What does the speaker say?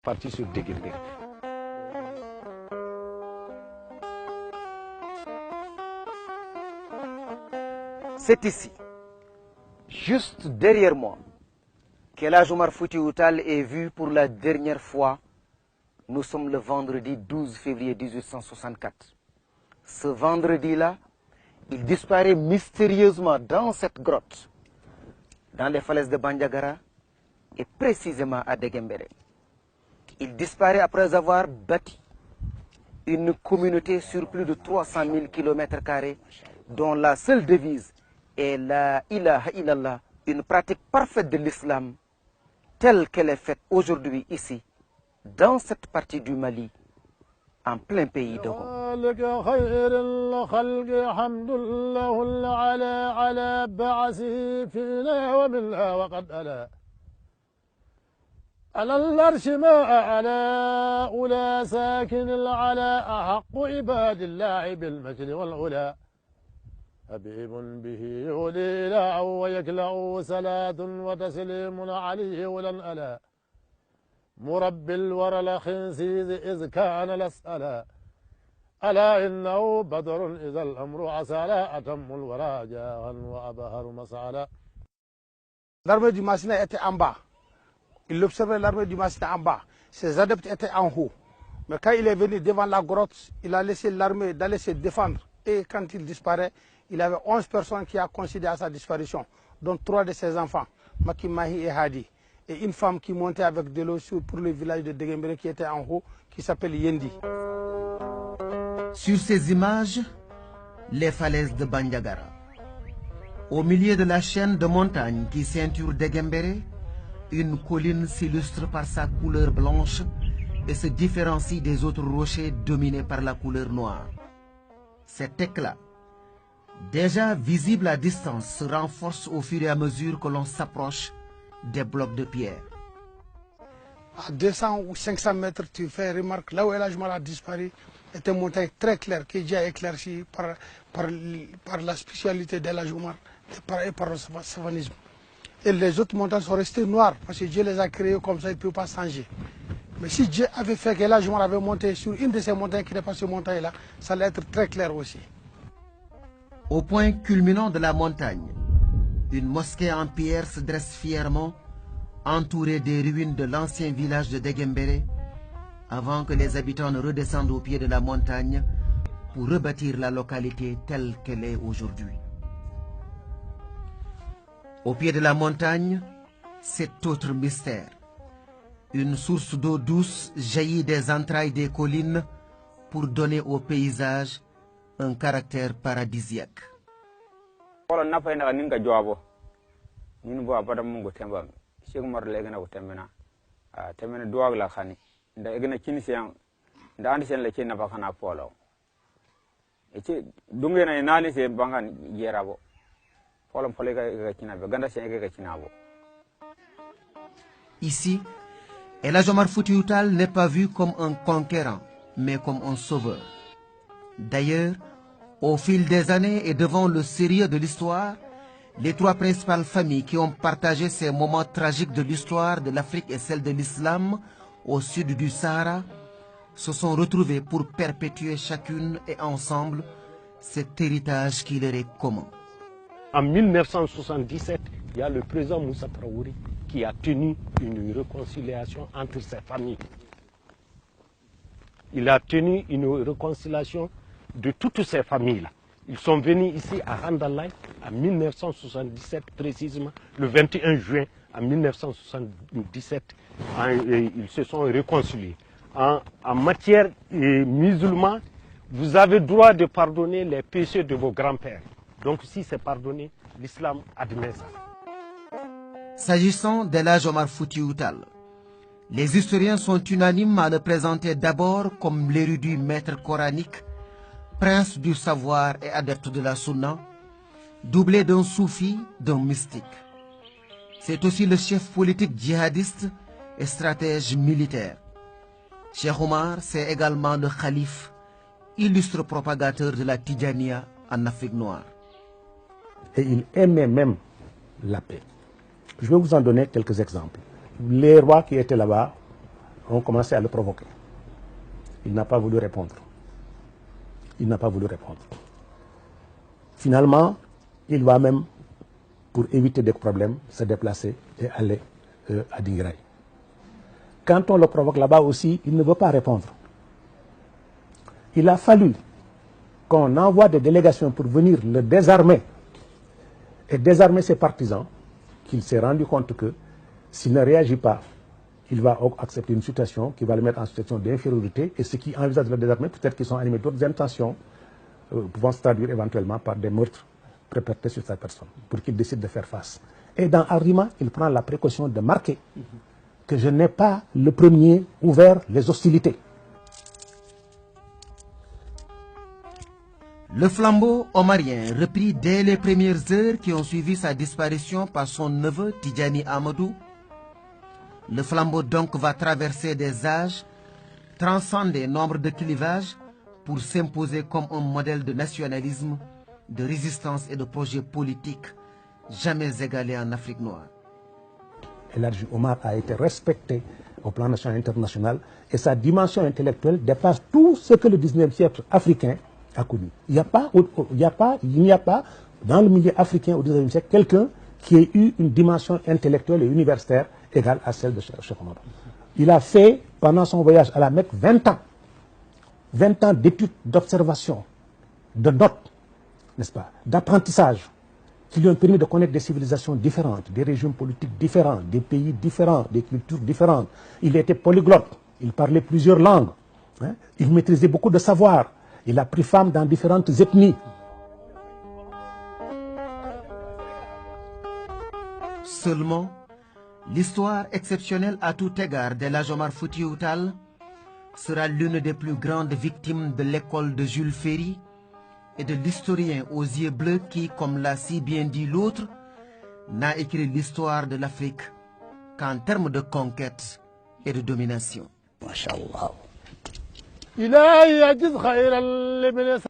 Parti sur Deguembéré. C'est ici, juste derrière moi, qu'El Hadj Omar Foutiyou Tall est vu pour la dernière fois. Nous sommes le vendredi 12 février 1864. Ce vendredi-là, il disparaît mystérieusement dans cette grotte, dans les falaises de Bandiagara et précisément à Deguembéré. Il disparaît après avoir bâti une communauté sur plus de 300 000 km², dont la seule devise est la ilaha illallah, une pratique parfaite de l'islam telle qu'elle est faite aujourd'hui ici, dans cette partie du Mali, en plein pays d'Ogo. على العرش ما على أولى ساكن العلا أحق عباد الله بالمجد والعلا حبيب به يولي لا ويكلأ صلاة وتسليم عليه ولن ألا مربي الورى الخنسيز إذ كان الأسألا ألا إنه بدر إذا الأمر عسالا أتم الورى جاها وأبهر مسعلا. L'armée du Massina était en bas. Il observait l'armée du Massina en bas. Ses adeptes étaient en haut. Mais quand il est venu devant la grotte, il a laissé l'armée d'aller se défendre. Et quand il disparaît, il avait 11 personnes qui ont considéré à sa disparition, dont 3 de ses enfants, Maki, Mahi et Hadi. Et une femme qui montait avec de l'eau pour le village de Deguembéré qui était en haut, qui s'appelle Yendi. Sur ces images, les falaises de Bandiagara. Au milieu de la chaîne de montagnes qui ceinture Deguembéré, une colline s'illustre par sa couleur blanche et se différencie des autres rochers dominés par la couleur noire. Cet éclat, déjà visible à distance, se renforce au fur et à mesure que l'on s'approche des blocs de pierre. À 200 ou 500 mètres, tu fais remarque, là où El Hadj Omar a disparu, est une montagne très claire qui est déjà éclaircie par la spécialité d'El Hadj Omar et par le savanisme. Et les autres montagnes sont restées noires parce que Dieu les a créées comme ça, il ne peut pas changer. Mais si Dieu avait fait que El Hadj Omar avait monté sur une de ces montagnes qui n'est pas cette montagne-là, ça allait être très clair aussi. Au point culminant de la montagne, une mosquée en pierre se dresse fièrement, entourée des ruines de l'ancien village de Deguembéré, avant que les habitants ne redescendent au pied de la montagne pour rebâtir la localité telle qu'elle est aujourd'hui. Au pied de la montagne, cet autre mystère. Une source d'eau douce jaillit des entrailles des collines pour donner au paysage un caractère paradisiaque. Ici, El Hadj Omar Foutiyou Tall n'est pas vu comme un conquérant, mais comme un sauveur. D'ailleurs, au fil des années et devant le sérieux de l'histoire, les 3 principales familles qui ont partagé ces moments tragiques de l'histoire de l'Afrique et celle de l'islam au sud du Sahara se sont retrouvées pour perpétuer chacune et ensemble cet héritage qui leur est commun. En 1977, il y a le président Moussa Traoré qui a tenu une réconciliation entre ces familles. Il a tenu une réconciliation de toutes ces familles-là. Ils sont venus ici à Randalay en 1977, précisément le 21 juin en 1977. Ils se sont réconciliés. En matière musulmane, vous avez droit de pardonner les péchés de vos grands-pères. Donc si c'est pardonné, l'islam admet ça. S'agissant d'El Hadj Omar Foutiyou Tall, les historiens sont unanimes à le présenter d'abord comme l'érudit maître coranique, prince du savoir et adepte de la sunna, doublé d'un soufi, d'un mystique. C'est aussi le chef politique djihadiste et stratège militaire. Cheikh Omar, c'est également le calife, illustre propagateur de la Tidjania en Afrique noire. Et il aimait même la paix. Je vais vous en donner quelques exemples. Les rois qui étaient là-bas, ont commencé à le provoquer. Il n'a pas voulu répondre. Il n'a pas voulu répondre. Finalement, il va même, pour éviter des problèmes, se déplacer et aller à Dingraï. Quand on le provoque là-bas aussi, il ne veut pas répondre. Il a fallu qu'on envoie des délégations pour venir le désarmer et désarmer ses partisans, qu'il s'est rendu compte que s'il ne réagit pas, il va accepter une situation qui va le mettre en situation d'infériorité, et ceux qui envisagent de le désarmer, peut-être qu'ils sont animés d'autres intentions, pouvant se traduire éventuellement par des meurtres perpétrés sur sa personne, pour qu'il décide de faire face. Et dans Arima, il prend la précaution de marquer que je n'ai pas le premier ouvert les hostilités. Le flambeau omarien, repris dès les premières heures qui ont suivi sa disparition par son neveu Tidjani Amadou, le flambeau donc va traverser des âges, transcender nombre de clivages pour s'imposer comme un modèle de nationalisme, de résistance et de projet politique jamais égalé en Afrique noire. El Hadji Omar a été respecté au plan national et international, et sa dimension intellectuelle dépasse tout ce que le 19e siècle africain a connu. Il n'y a pas dans le milieu africain au 19e siècle quelqu'un qui ait eu une dimension intellectuelle et universitaire égale à celle de Cheikh Omar. Il a fait, pendant son voyage à la Mecque, 20 ans. 20 ans d'études, d'observation, de notes, n'est-ce pas, d'apprentissage, qui lui ont permis de connaître des civilisations différentes, des régimes politiques différents, des pays différents, des cultures différentes. Il était polyglotte, il parlait plusieurs langues, hein? Il maîtrisait beaucoup de savoirs, il a pris femme dans différentes ethnies. Seulement, l'histoire exceptionnelle à tout égard d'El Hadji Omar Foutiyou Tall sera l'une des plus grandes victimes de l'école de Jules Ferry et de l'historien aux yeux bleus qui, comme l'a si bien dit l'autre, n'a écrit l'histoire de l'Afrique qu'en termes de conquête et de domination. Masha'Allah. إلهي أجد خير الابن